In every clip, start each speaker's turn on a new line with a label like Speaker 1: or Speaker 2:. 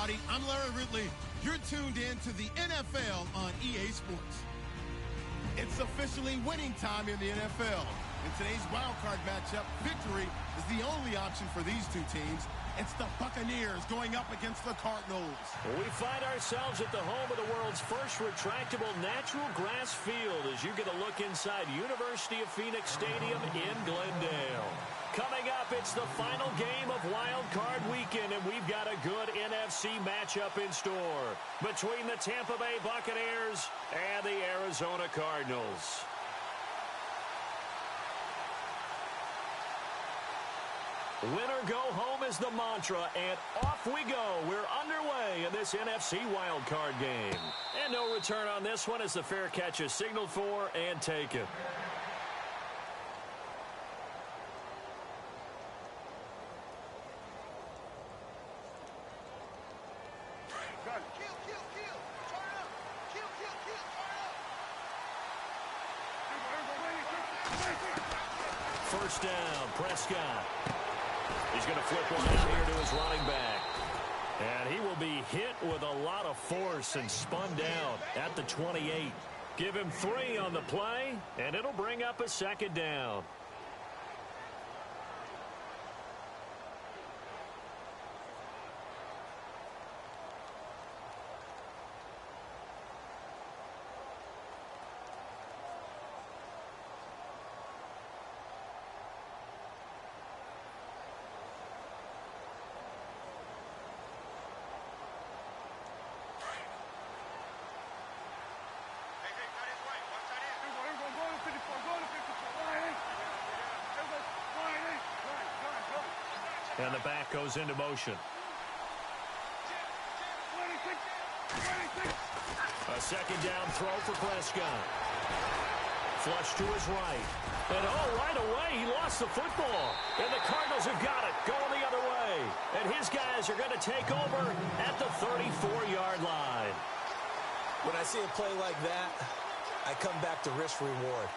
Speaker 1: everybody. I'm Larry Ridley. You're tuned in to the NFL on EA Sports. It's officially winning time in the NFL. In today's wildcard matchup, victory is the only option for these two teams. It's the Buccaneers going up against the Cardinals.
Speaker 2: We find ourselves at the home of the world's first retractable natural grass field as you get a look inside University of Phoenix Stadium in Glendale. Coming up, it's the final game of Wild Card Weekend, and we've got a good NFC matchup in store between the Tampa Bay Buccaneers and the Arizona Cardinals. Winner go home is the mantra, and off we go. We're underway in this NFC Wild Card game. And no return on this one as the fair catch is signaled for and taken. First down, Prescott. He's going to flip one out here to his running back. And he will be hit with a lot of force and spun down at the 28. Give him 3 on the play, and it'll bring up a second down. And the back goes into motion. A second down throw for Prescott. Flush to his right. And right away, he lost the football. And the Cardinals have got it, going the other way. And his guys are going to take over at the 34-yard line.
Speaker 3: When I see a play like that, I come back to risk-reward.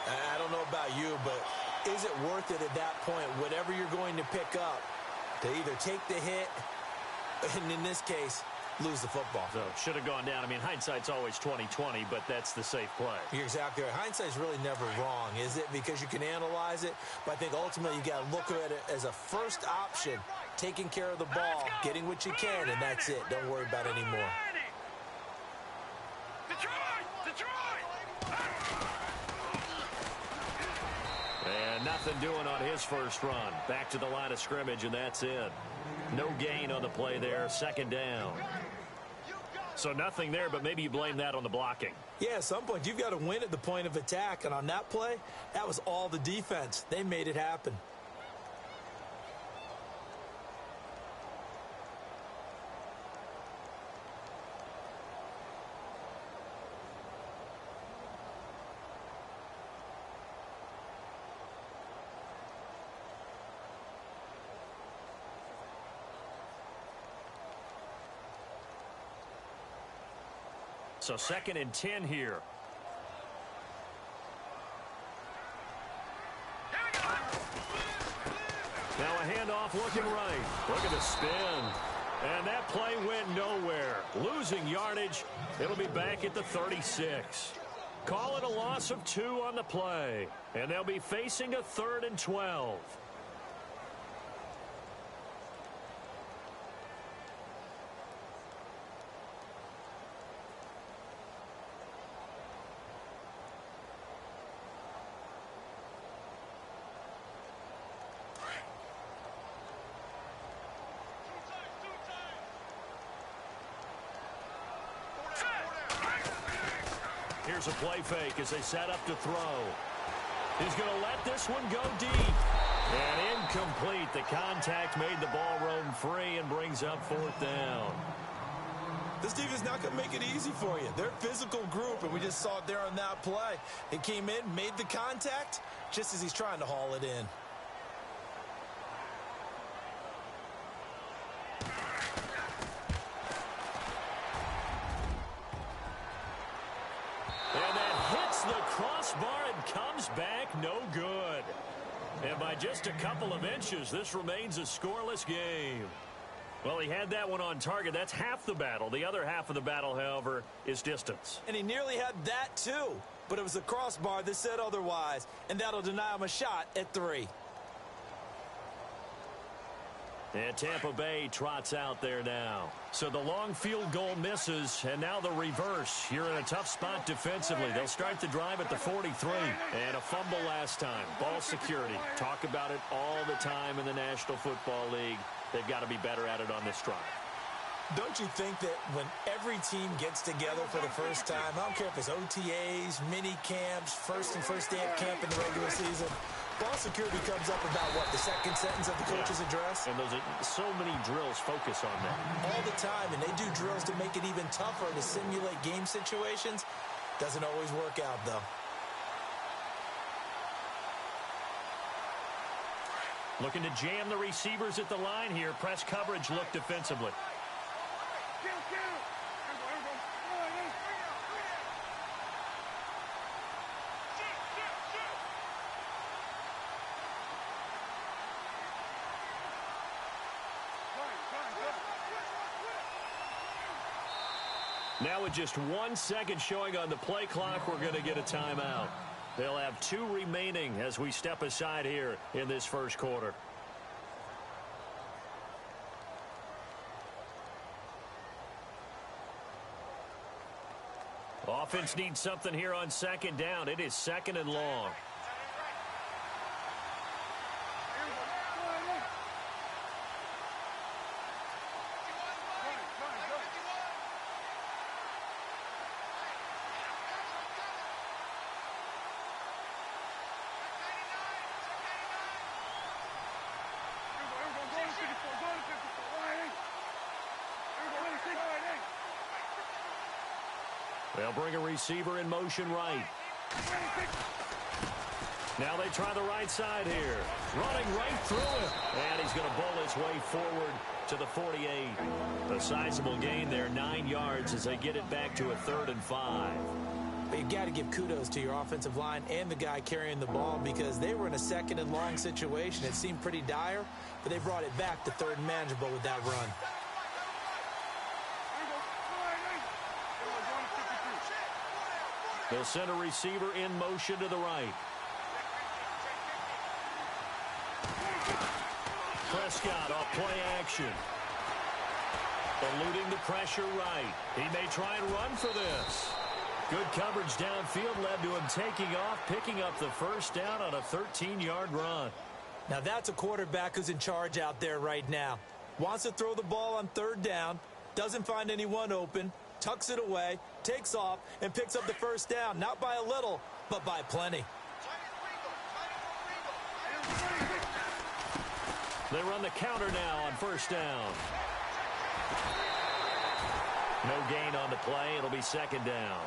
Speaker 3: I don't know about you, but is it worth it at that point, whatever you're going to pick up, to either take the hit, and in this case, lose the football?
Speaker 2: So should have gone down. I mean, hindsight's always 20/20, but that's the safe play.
Speaker 3: You're exactly right. Hindsight's really never wrong, is it? Because you can analyze it, but I think ultimately you got to look at it as a first option, taking care of the ball, getting what you can, and that's it. Don't worry about it anymore.
Speaker 2: And nothing doing on his first run. Back to the line of scrimmage, and that's it. No gain on the play there. Second down. So nothing there, but maybe you blame that on the blocking.
Speaker 3: Yeah, at some point, you've got to win at the point of attack. And on that play, that was all the defense. They made it happen.
Speaker 2: So 2nd and 10 here. Now a handoff looking right. Look at the spin. And that play went nowhere. Losing yardage. It'll be back at the 36. Call it a loss of 2 on the play. And they'll be facing a 3rd and 12. Here's a play fake as they set up to throw. He's going to let this one go deep. And incomplete. The contact made the ball roam free and brings up 4th down.
Speaker 3: This defense is not going to make it easy for you. They're a physical group, and we just saw it there on that play. It came in, made the contact, just as he's trying to haul it in.
Speaker 2: Crossbar and comes back no good. And by just a couple of inches, this remains a scoreless game. Well, he had that one on target. That's half the battle. The other half of the battle, however, is distance.
Speaker 3: And he nearly had that too. But it was the crossbar that said otherwise. And that'll deny him a shot at 3.
Speaker 2: And Tampa Bay trots out there now. So the long field goal misses, and now the reverse. You're in a tough spot defensively. They'll start the drive at the 43. And a fumble last time. Ball security. Talk about it all the time in the National Football League. They've got to be better at it on this drive.
Speaker 3: Don't you think that when every team gets together for the first time, I don't care if it's OTAs, mini camps, first day of camp in the regular season, ball security comes up about what, the second sentence of the coach's address?
Speaker 2: And those are so many drills focus on that.
Speaker 3: All the time, and they do drills to make it even tougher to simulate game situations. Doesn't always work out, though.
Speaker 2: Looking to jam the receivers at the line here. Press coverage look defensively. Now with just 1 second showing on the play clock, we're going to get a timeout. They'll have 2 remaining as we step aside here in this first quarter. Offense needs something here on second down. It is second and long. They'll bring a receiver in motion right. Now they try the right side here. Running right through it. And he's going to bowl his way forward to the 48. A sizable gain there, 9 yards as they get it back to a 3rd and 5.
Speaker 3: But you've got to give kudos to your offensive line and the guy carrying the ball because they were in a 2nd and long situation. It seemed pretty dire, but they brought it back to 3rd and manageable with that run.
Speaker 2: They'll send a receiver in motion to the right. Prescott off play action. Eluding the pressure right. He may try and run for this. Good coverage downfield led to him taking off, picking up the first down on a 13-yard run.
Speaker 3: Now that's a quarterback who's in charge out there right now. Wants to throw the ball on 3rd down, doesn't find anyone open, tucks it away, takes off, and picks up the first down. Not by a little, but by plenty.
Speaker 2: They run the counter now on 1st down. No gain on the play. It'll be 2nd down.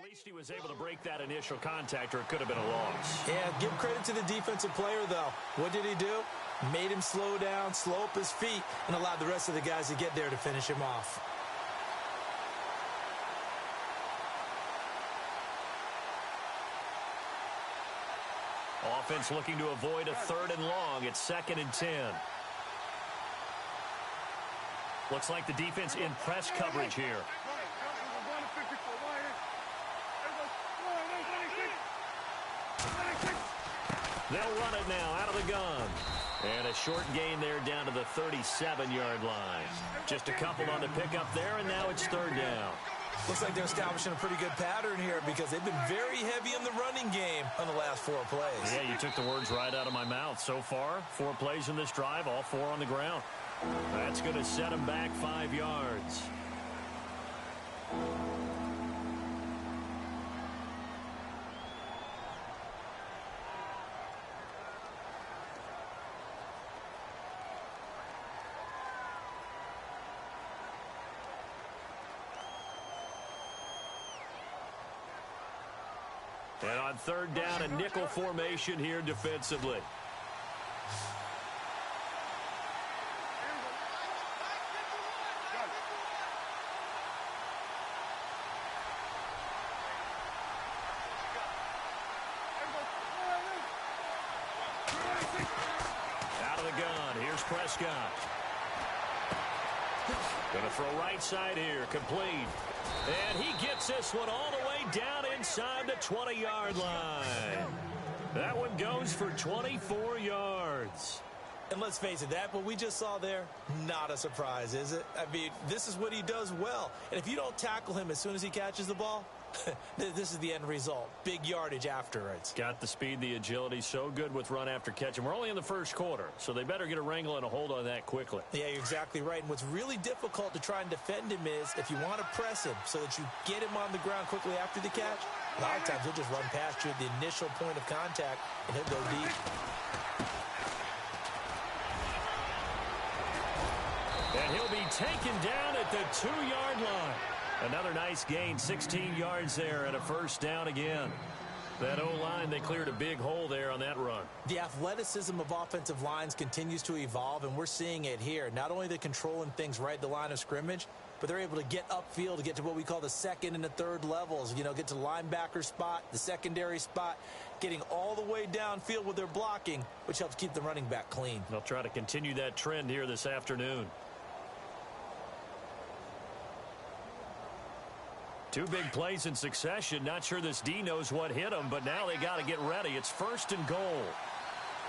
Speaker 2: At least he was able to break that initial contact, or it could have been a loss.
Speaker 3: Yeah, give credit to the defensive player, though. What did he do? Made him slow down, slow up his feet, and allowed the rest of the guys to get there to finish him off.
Speaker 2: Offense looking to avoid a 3rd and long. It's 2nd and 10. Looks like the defense in press coverage here. They'll run it now out of the gun. And a short gain there down to the 37-yard line. Just a couple on the pickup there, and now it's 3rd down.
Speaker 3: Looks like they're establishing a pretty good pattern here because they've been very heavy in the running game on the last 4 plays.
Speaker 2: Yeah, you took the words right out of my mouth. So far, 4 plays in this drive, all 4 on the ground. That's going to set them back 5 yards. And on 3rd down, a nickel formation here defensively. Out of the gun, here's Prescott. Going to throw right side here, complete. And he gets this one all the way down inside the 20-yard line. That one goes for 24 yards.
Speaker 3: And let's face it, that what we just saw there, not a surprise, is it? I mean, this is what he does well. And if you don't tackle him as soon as he catches the ball, this is the end result. Big yardage afterwards.
Speaker 2: Got the speed, the agility, so good with run after catch. And we're only in the 1st quarter, so they better get a wrangle and a hold on that quickly.
Speaker 3: Yeah, you're exactly right. And what's really difficult to try and defend him is if you want to press him so that you get him on the ground quickly after the catch, a lot of times he'll just run past you at the initial point of contact, and he'll go deep.
Speaker 2: And he'll be taken down at the 2-yard line. Another nice gain, 16 yards there, and a 1st down again. That O-line, they cleared a big hole there on that run.
Speaker 3: The athleticism of offensive lines continues to evolve, and we're seeing it here. Not only the controlling things right at the line of scrimmage, but they're able to get upfield to get to what we call the 2nd and the 3rd levels. You know, get to the linebacker spot, the secondary spot, getting all the way downfield with their blocking, which helps keep the running back clean.
Speaker 2: They'll try to continue that trend here this afternoon. 2 big plays in succession. Not sure this D knows what hit them, but now they got to get ready. It's 1st and goal.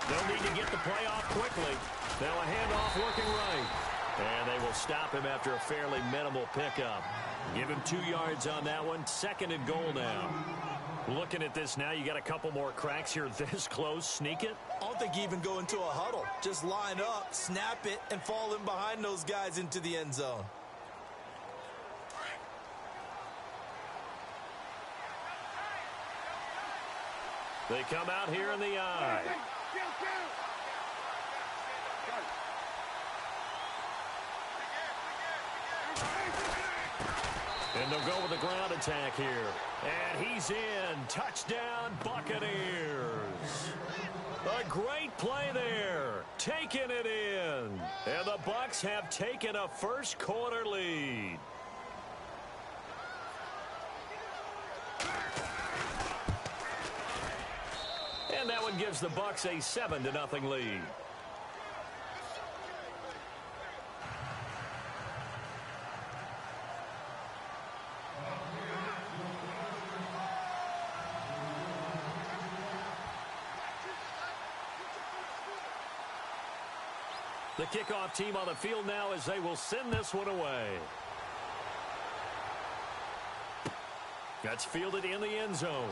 Speaker 2: They'll need to get the play off quickly. Now a handoff working right. And they will stop him after a fairly minimal pickup. Give him 2 yards on that one. 2nd and goal now. Looking at this now, you got a couple more cracks here this close. Sneak it.
Speaker 3: I don't think you even go into a huddle. Just line up, snap it, and fall in behind those guys into the end zone.
Speaker 2: They come out here in the eye. And they'll go with the ground attack here. And he's in. Touchdown, Buccaneers. A great play there. Taking it in. And the Bucs have taken a 1st quarter lead. And that one gives the Bucs a 7-0 lead. The kickoff team on the field now as they will send this one away. That's fielded in the end zone.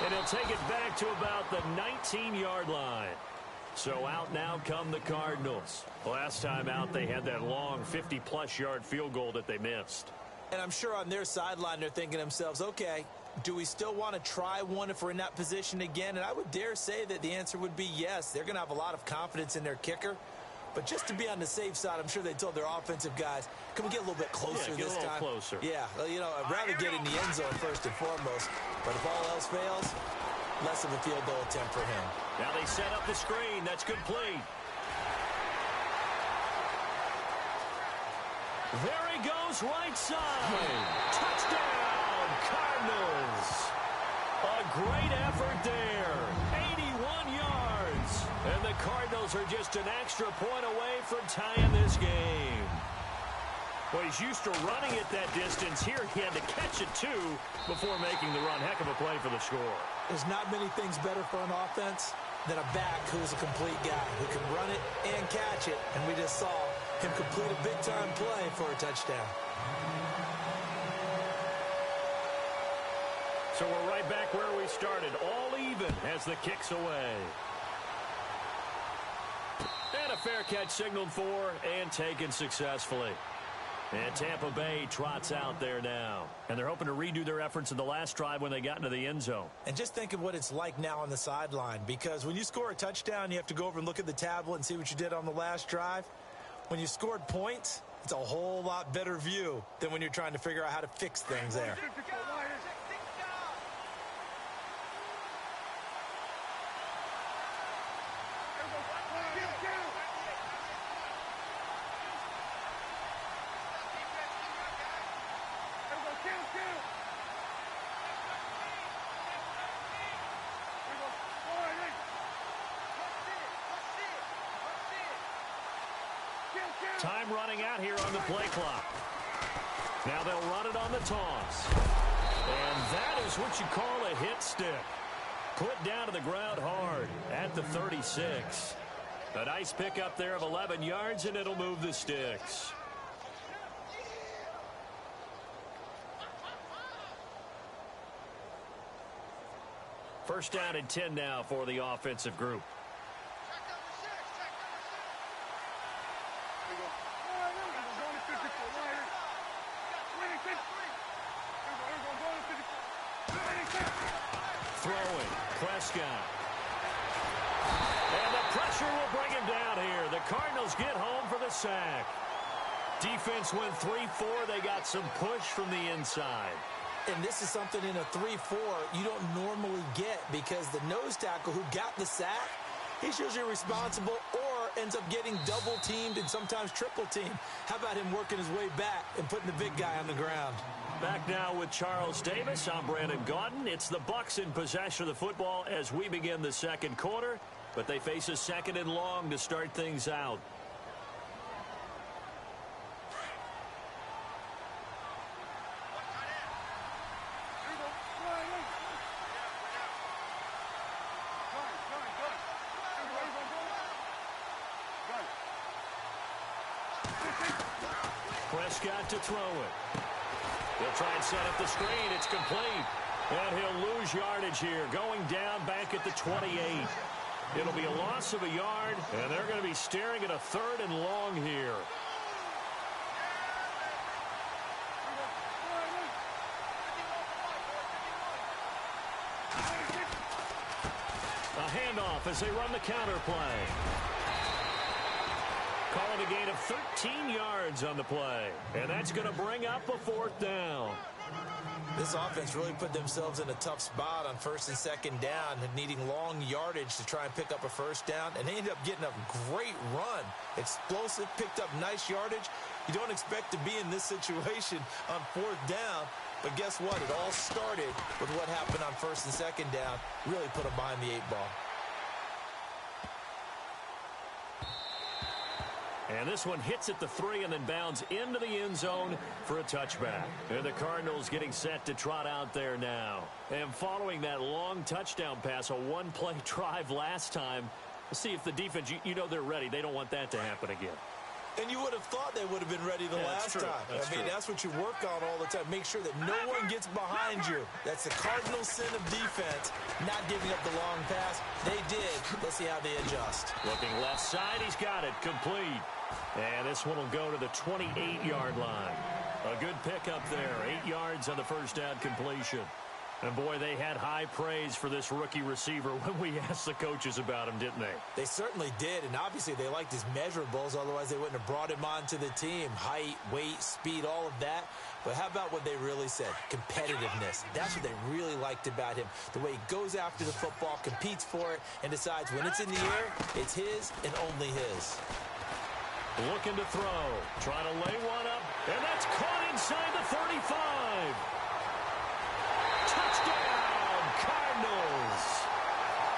Speaker 2: And he'll take it back to about the 19-yard line. So out now come the Cardinals. Last time out, they had that long 50-plus yard field goal that they missed.
Speaker 3: And I'm sure on their sideline, they're thinking to themselves, okay, do we still want to try one if we're in that position again? And I would dare say that the answer would be yes. They're going to have a lot of confidence in their kicker. But just to be on the safe side, I'm sure they told their offensive guys, can we get a little bit closer
Speaker 2: this time?
Speaker 3: Get a little
Speaker 2: closer.
Speaker 3: Yeah, well, you know, I'd rather get in the end zone first and foremost. But if all else fails, less of a field goal attempt for him.
Speaker 2: Now they set up the screen. That's complete. There he goes, right side. Touchdown, Cardinals. A great effort there. 81 yards. And the Cardinals are just an extra point away from tying this game. Well, he's used to running it that distance. Here he had to catch it, too, before making the run. Heck of a play for the score.
Speaker 3: There's not many things better for an offense than a back who's a complete guy, who can run it and catch it. And we just saw him complete a big-time play for a touchdown.
Speaker 2: So we're right back where we started, all even as the kick's away. And a fair catch signaled for and taken successfully. And Tampa Bay trots out there now. And they're hoping to redo their efforts in the last drive when they got into the end zone.
Speaker 3: And just think of what it's like now on the sideline, because when you score a touchdown, you have to go over and look at the tablet and see what you did on the last drive. When you scored points, it's a whole lot better view than when you're trying to figure out how to fix things there.
Speaker 2: Time running out here on the play clock. Now they'll run it on the toss. And that is what you call a hit stick. Put down to the ground hard at the 36. A nice pickup there of 11 yards, and it'll move the sticks. First down and 10 now for the offensive group. Throwing, Prescott. And the pressure will bring him down here. The Cardinals get home for the sack. Defense went 3-4. They got some push from the inside.
Speaker 3: And this is something in a 3-4 you don't normally get, because the nose tackle who got the sack, he's usually responsible or ends up getting double teamed and sometimes triple teamed. How about him working his way back and putting the big guy on the ground?
Speaker 2: Back now with Charles Davis. I'm Brandon Gaudin. It's the Bucs in possession of the football as we begin the second quarter, but they face a second and long to start things out. Prescott to throw it. He'll try and set up the screen. It's complete. And he'll lose yardage here, going down back at the 28. It'll be a loss of a yard, and they're going to be staring at a third and long here. A handoff as they run the counter play. Calling a gain of 13 yards on the play. And that's going to bring up a fourth down.
Speaker 3: This offense really put themselves in a tough spot on first and second down, and needing long yardage to try and pick up a first down. And they ended up getting a great run. Explosive, picked up nice yardage. You don't expect to be in this situation on fourth down. But guess what? It all started with what happened on first and second down. Really put them behind the 8-ball.
Speaker 2: And this one hits at the 3 and then bounds into the end zone for a touchback. And the Cardinals getting set to trot out there now. And following that long touchdown pass, a one-play drive last time, let's see if the defense, you know they're ready. They don't want that to happen again.
Speaker 3: And you would have thought they would have been ready the last time. That's what you work on all the time. Make sure that no one gets behind you. That's the cardinal sin of defense, not giving up the long pass. They did. Let's see how they adjust.
Speaker 2: Looking left side, he's got it. Complete. And this one will go to the 28-yard line. A good pickup there. 8 yards on the first down completion. And, boy, they had high praise for this rookie receiver when we asked the coaches about him, didn't they?
Speaker 3: They certainly did, and obviously they liked his measurables. Otherwise, they wouldn't have brought him onto the team. Height, weight, speed, all of that. But how about what they really said? Competitiveness. That's what they really liked about him. The way he goes after the football, competes for it, and decides when it's in the air, it's his and only his.
Speaker 2: Looking to throw. Trying to lay one up. And that's caught inside the 35. Touchdown, Cardinals.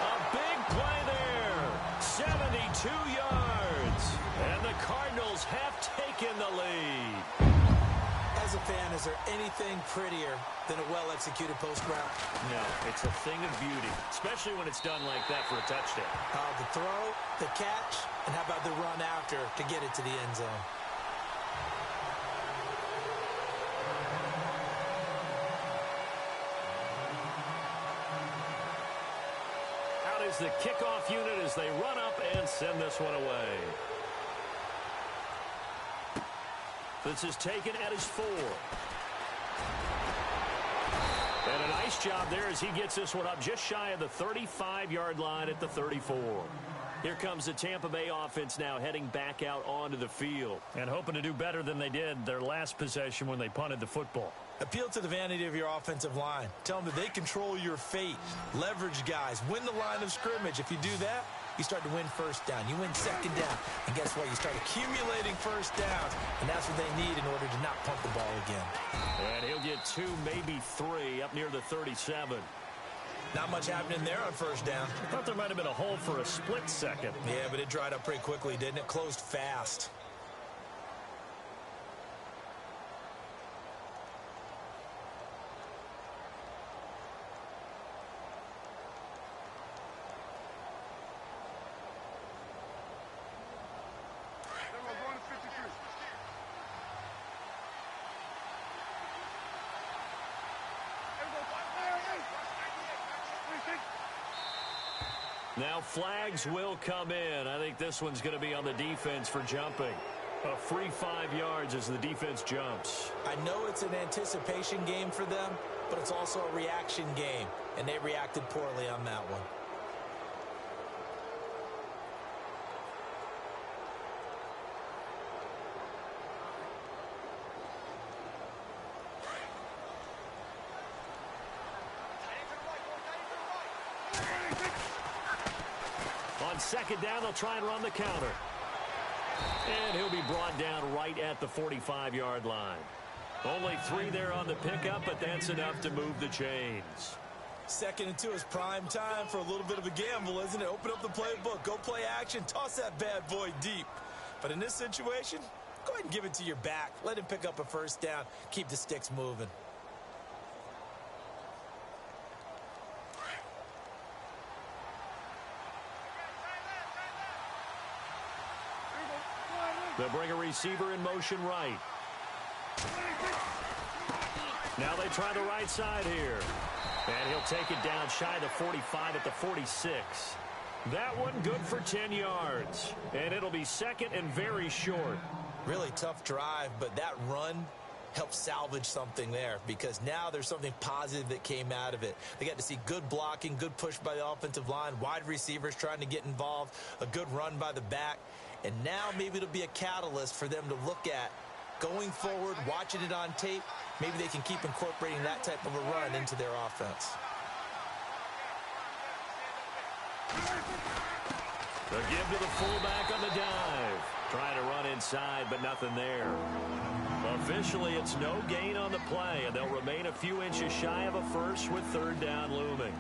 Speaker 2: A big play there. 72 yards. And the Cardinals have taken the lead.
Speaker 3: As a fan, is there anything prettier than a well-executed post route?
Speaker 2: No, it's a thing of beauty, especially when it's done like that for a touchdown.
Speaker 3: The throw, the catch, and how about the run after to get it to the end zone?
Speaker 2: Out is the kickoff unit as they run up and send this one away. This is taken at his 4. And a nice job there as he gets this one up just shy of the 35-yard line at the 34. Here comes the Tampa Bay offense now heading back out onto the field and hoping to do better than they did their last possession when they punted the football.
Speaker 3: Appeal to the vanity of your offensive line. Tell them that they control your fate. Leverage guys. Win the line of scrimmage. If you do that, you start to win first down. You win second down. And guess what? You start accumulating first downs. And that's what they need in order to not punt the ball again.
Speaker 2: And he'll get 2, maybe 3 up near the 37.
Speaker 3: Not much happening there on first down.
Speaker 2: I thought there might have been a hole for a split second.
Speaker 3: Yeah, but it dried up pretty quickly, didn't it? Closed fast.
Speaker 2: Now flags will come in. I think this one's going to be on the defense for jumping. A free 5 yards as the defense jumps.
Speaker 3: I know it's an anticipation game for them, but it's also a reaction game, and they reacted poorly on that one.
Speaker 2: On second down, they'll try and run the counter. And he'll be brought down right at the 45-yard line. Only 3 there on the pickup, but that's enough to move the chains.
Speaker 3: 2nd and 2 is prime time for a little bit of a gamble, isn't it? Open up the playbook, go play action, toss that bad boy deep. But in this situation, go ahead and give it to your back. Let him pick up a first down. Keep the sticks moving.
Speaker 2: They'll bring a receiver in motion right. Now they try the right side here. And he'll take it down shy of the 45 at the 46. That one good for 10 yards. And it'll be 2nd and very short.
Speaker 3: Really tough drive, but that run helped salvage something there because now there's something positive that came out of it. They got to see good blocking, good push by the offensive line, wide receivers trying to get involved, a good run by the back. And now maybe it'll be a catalyst for them to look at going forward, watching it on tape. Maybe they can keep incorporating that type of a run into their offense.
Speaker 2: They'll give to the fullback on the dive. Trying to run inside, but nothing there. Officially, it's no gain on the play, and they'll remain a few inches shy of a first with 3rd down looming.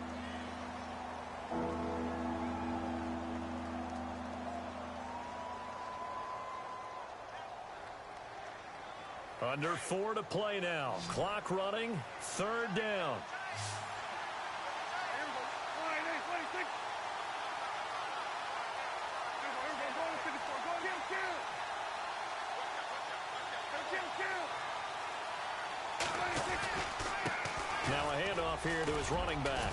Speaker 2: Under 4 to play now. Clock running. 3rd down. Now a handoff here to his running back.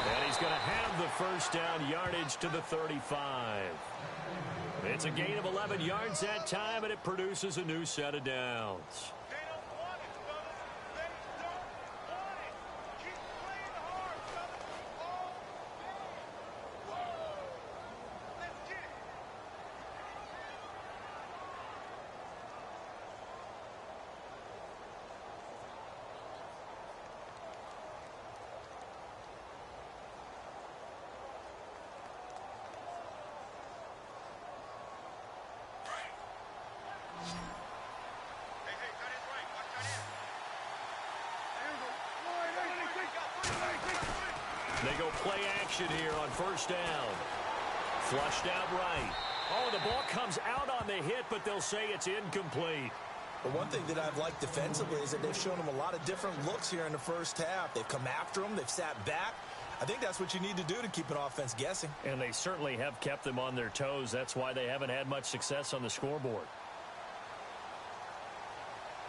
Speaker 2: And he's going to have the first down, yardage to the 35. It's a gain of 11 yards that time, and it produces a new set of downs. They go play action here on first down. Flushed out right. Oh, the ball comes out on the hit, but they'll say it's incomplete.
Speaker 3: But one thing that I've liked defensively is that they've shown them a lot of different looks here in the first half. They've come after them. They've sat back. I think that's what you need to do to keep an offense guessing.
Speaker 2: And they certainly have kept them on their toes. That's why they haven't had much success on the scoreboard.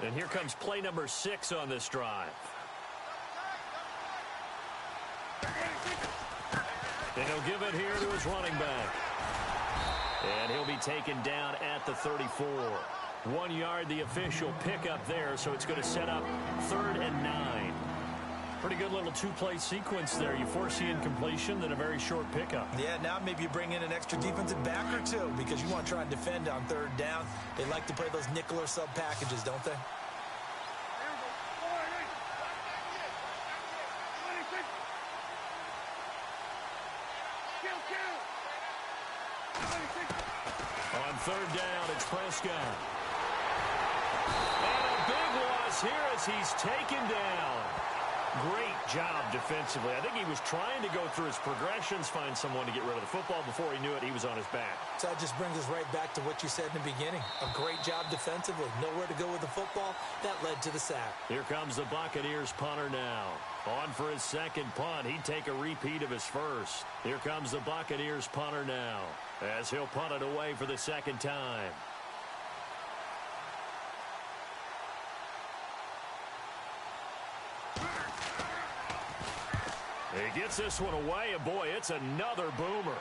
Speaker 2: And here comes play number 6 on this drive. And he'll give it here to his running back. And he'll be taken down at the 34. 1 yard, the official pickup there, so it's going to set up 3rd and 9. Pretty good little two-play sequence there. You force the incompletion, then a very short pickup.
Speaker 3: Yeah, now maybe you bring in an extra defensive back or two because you want to try and defend on 3rd down. They like to play those nickel or sub packages, don't they?
Speaker 2: On 3rd down, it's Prescott. And a big loss here as he's taken down. Great job defensively. I think he was trying to go through his progressions, find someone to get rid of the football. Before he knew it, he was on his back.
Speaker 3: So that just brings us right back to what you said in the beginning. A great job defensively. Nowhere to go with the football. That led to the sack.
Speaker 2: Here comes the Buccaneers punter now. On for his second punt. He'd take a repeat of his first. Here comes the Buccaneers punter now as he'll punt it away for the second time. He gets this one away, and boy, it's another boomer.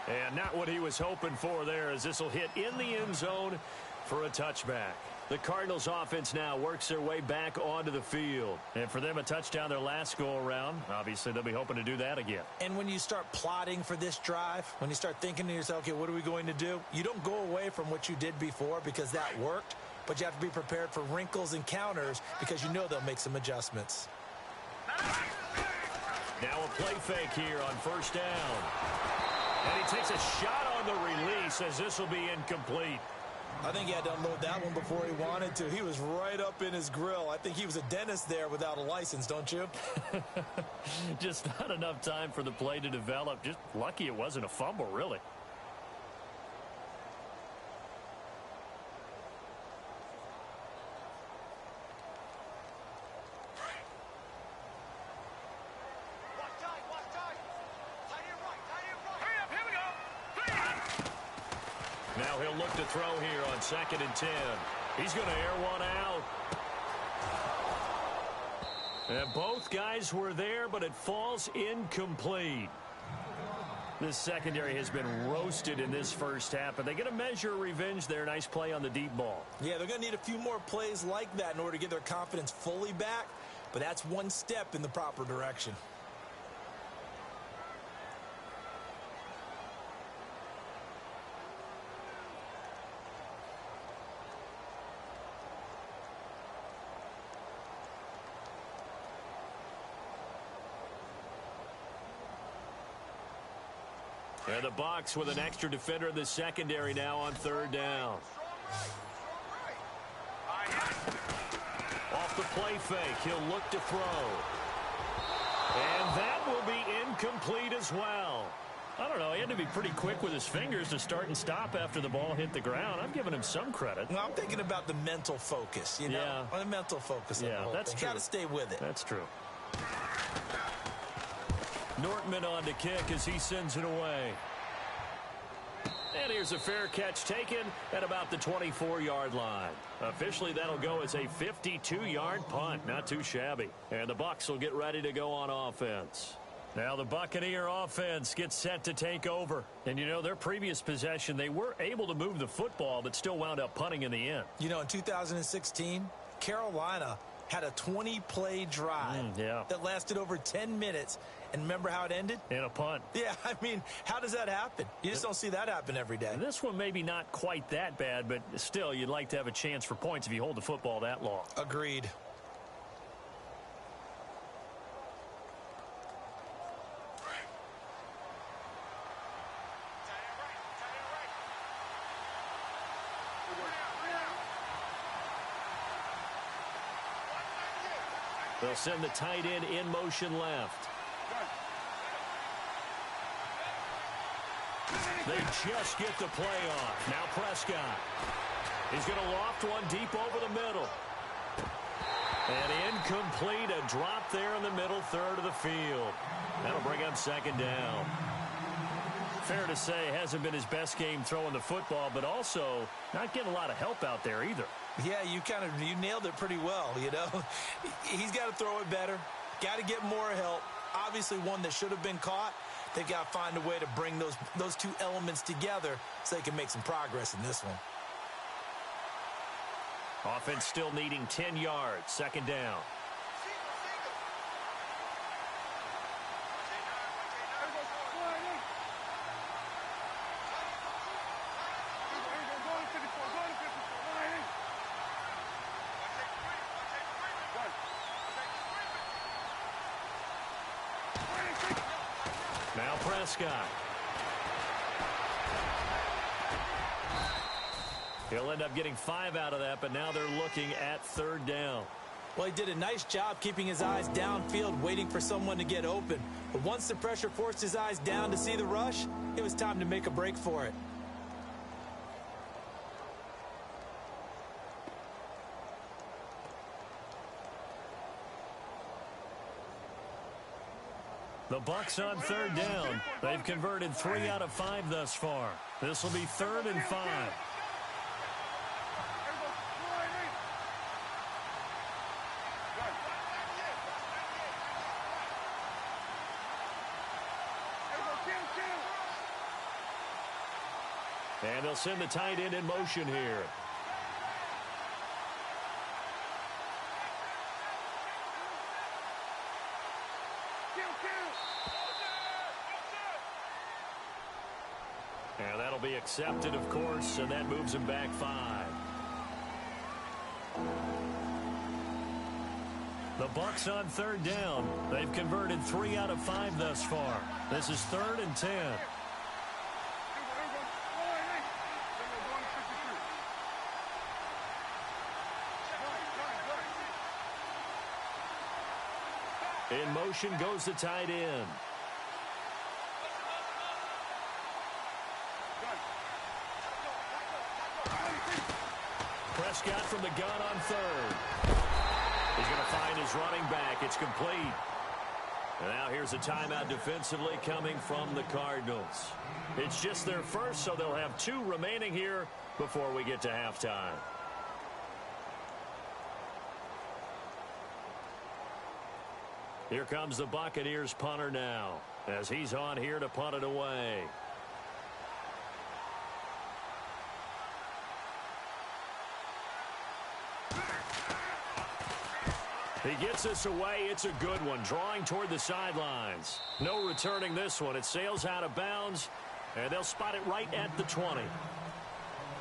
Speaker 2: And not what he was hoping for there, as this will hit in the end zone for a touchback. The Cardinals offense now works their way back onto the field. And for them, a touchdown their last go-around. Obviously, they'll be hoping to do that again.
Speaker 3: And when you start plotting for this drive, when you start thinking to yourself, okay, what are we going to do? You don't go away from what you did before because that worked, but you have to be prepared for wrinkles and counters because you know they'll make some adjustments.
Speaker 2: Now a play fake here on first down. And he takes a shot on the release as this will be incomplete.
Speaker 3: I think he had to unload that one before he wanted to. He was right up in his grill. I think he was a dentist there without a license, don't you?
Speaker 2: Just not enough time for the play to develop. Just lucky it wasn't a fumble, really. Now he'll look to throw here on 2nd and 10. He's going to air one out. And both guys were there, but it falls incomplete. This secondary has been roasted in this first half, but they get a measure of revenge there. Nice play on the deep ball.
Speaker 3: Yeah, they're going to need a few more plays like that in order to get their confidence fully back, but that's one step in the proper direction.
Speaker 2: And the Bucs with an extra defender in the secondary now on 3rd down. Off the play fake, he'll look to throw. And that will be incomplete as well. I don't know, he had to be pretty quick with his fingers to start and stop after the ball hit the ground. I'm giving him some credit.
Speaker 3: Well, I'm thinking about the mental focus, you know?
Speaker 2: Yeah.
Speaker 3: The mental focus.
Speaker 2: Yeah, that's true.
Speaker 3: Got to stay with it.
Speaker 2: That's true. Nortman on to kick as he sends it away. And here's a fair catch taken at about the 24-yard line. Officially, that'll go as a 52-yard punt. Not too shabby. And the Bucs will get ready to go on offense. Now the Buccaneer offense gets set to take over. And, you know, their previous possession, they were able to move the football, but still wound up punting in the end.
Speaker 3: You know, in 2016, Carolina had a 20-play drive that lasted over 10 minutes. And remember how it ended?
Speaker 2: In a punt.
Speaker 3: Yeah, I mean, how does that happen? You just don't see that happen every day.
Speaker 2: And this one maybe not quite that bad, but still, you'd like to have a chance for points if you hold the football that long.
Speaker 3: Agreed.
Speaker 2: They'll send the tight end in motion left. They just get the play off. Now Prescott. He's going to loft one deep over the middle. And incomplete, a drop there in the middle third of the field. That'll bring up second down. Fair to say, hasn't been his best game throwing the football, but also not getting a lot of help out there either.
Speaker 3: Yeah, you nailed it pretty well, you know. He's got to throw it better. Got to get more help. Obviously one that should have been caught. They've got to find a way to bring those two elements together so they can make some progress in this one.
Speaker 2: Offense still needing 10 yards. Second down. Now Prescott. He'll end up getting 5 out of that, but now they're looking at third down.
Speaker 3: Well, he did a nice job keeping his eyes downfield, waiting for someone to get open. But once the pressure forced his eyes down to see the rush, it was time to make a break for it.
Speaker 2: The Bucs on third down. They've converted 3 out of 5 thus far. This will be 3rd and 5. And they'll send the tight end in motion here. And that'll be accepted, of course, and that moves him back 5. The Bucs on third down. They've converted 3 out of 5 thus far. This is 3rd and 10. In motion goes the tight end. Prescott from the gun on third. He's going to find his running back. It's complete. And now here's a timeout defensively coming from the Cardinals. It's just their first, so they'll have 2 remaining here before we get to halftime. Here comes the Buccaneers punter now, as he's on here to punt it away. He gets this away. It's a good one, drawing toward the sidelines. No returning this one. It sails out of bounds, and they'll spot it right at the 20.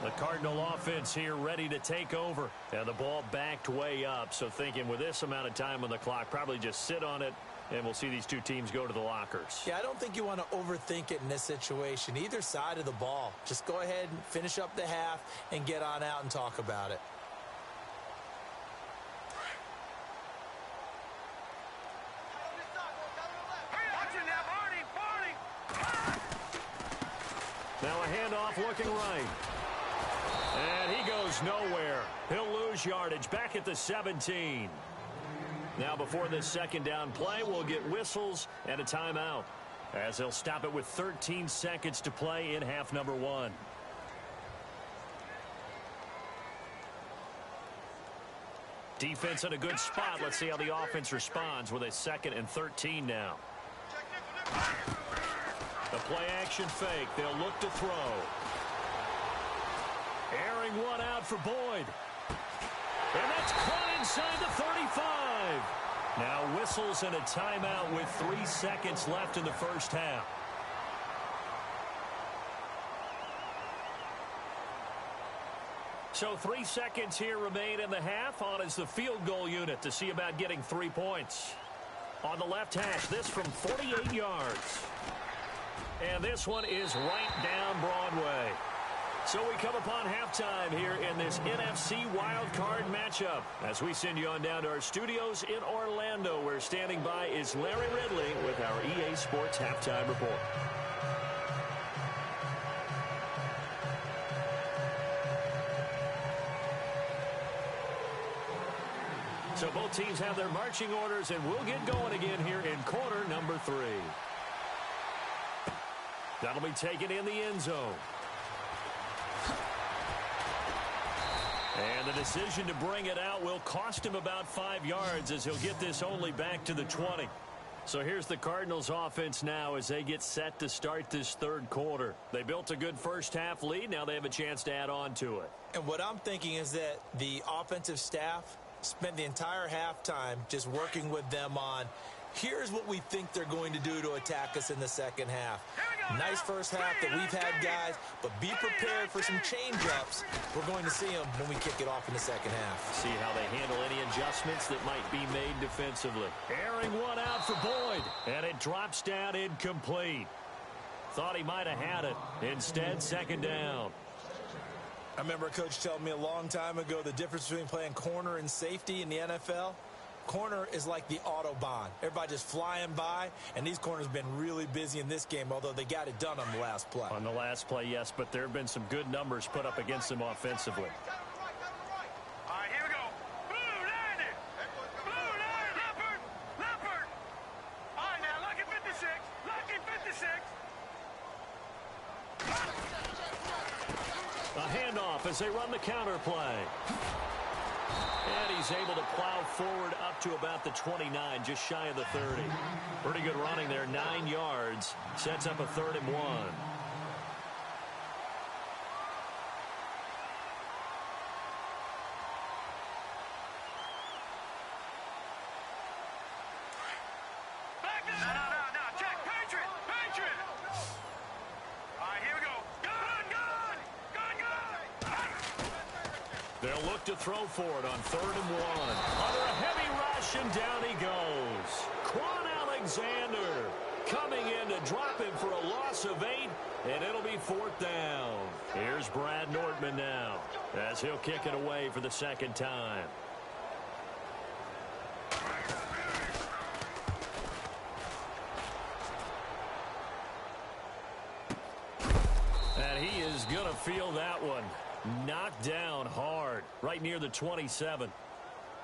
Speaker 2: The Cardinal offense here ready to take over. And the ball backed way up. So thinking with this amount of time on the clock, probably just sit on it, and we'll see these two teams go to the lockers.
Speaker 3: Yeah, I don't think you want to overthink it in this situation. Either side of the ball. Just go ahead and finish up the half and get on out and talk about it.
Speaker 2: Now a handoff looking right. And he goes nowhere. He'll lose yardage back at the 17. Now before this second down play, we'll get whistles and a timeout, as they'll stop it with 13 seconds to play in half number 1. Defense in a good spot. Let's see how the offense responds with a 2nd and 13 now. The play action fake. They'll look to throw. Airing one out for Boyd. And that's caught inside the 35. Now whistles and a timeout with 3 seconds left in the first half. So 3 seconds here remain in the half. On is the field goal unit to see about getting 3 points. On the left hash, this from 48 yards. And this one is right down Broadway. So we come upon halftime here in this NFC wildcard matchup. As we send you on down to our studios in Orlando, where standing by is Larry Ridley with our EA Sports Halftime Report. So both teams have their marching orders, and we'll get going again here in quarter number 3. That'll be taken in the end zone. And the decision to bring it out will cost him about 5 yards, as he'll get this only back to the 20. So here's the Cardinals offense now as they get set to start this third quarter. They built a good first half lead. Now they have a chance to add on to it.
Speaker 3: And what I'm thinking is that the offensive staff spent the entire halftime just working with them on, here's what we think they're going to do to attack us in the second half. Nice first half that we've had, guys, but be prepared for some change-ups. We're going to see them when we kick it off in the second half.
Speaker 2: See how they handle any adjustments that might be made defensively. Airing one out for Boyd, and it drops down incomplete. Thought he might have had it. Instead, second down.
Speaker 3: I remember a coach telling me a long time ago the difference between playing corner and safety in the NFL. Corner is like the Autobahn. Everybody just flying by, and these corners have been really busy in this game, although they got it done on the last play.
Speaker 2: On the last play, yes, but there have been some good numbers put up against them offensively.
Speaker 4: All right, here we go. Blue landed. Blue landed. Leopard. Leopard. All right, now, lucky 56. Lucky 56.
Speaker 2: A handoff as they run the counter play. And he's able to plow forward up to about the 29, just shy of the 30. Pretty good running there, 9 yards. Sets up a 3rd and 1.
Speaker 4: No. Check. Patriot. Patriot. All right, here we go. Gun.
Speaker 2: They'll look to throw for it on 3rd and 1. Under a heavy rush, and down he goes. Quan Alexander coming in to drop him for a loss of 8, and it'll be 4th down. Here's Brad Nortman now, as he'll kick it away for the second time. And he is going to feel that one. Knocked down hard, right near the 27.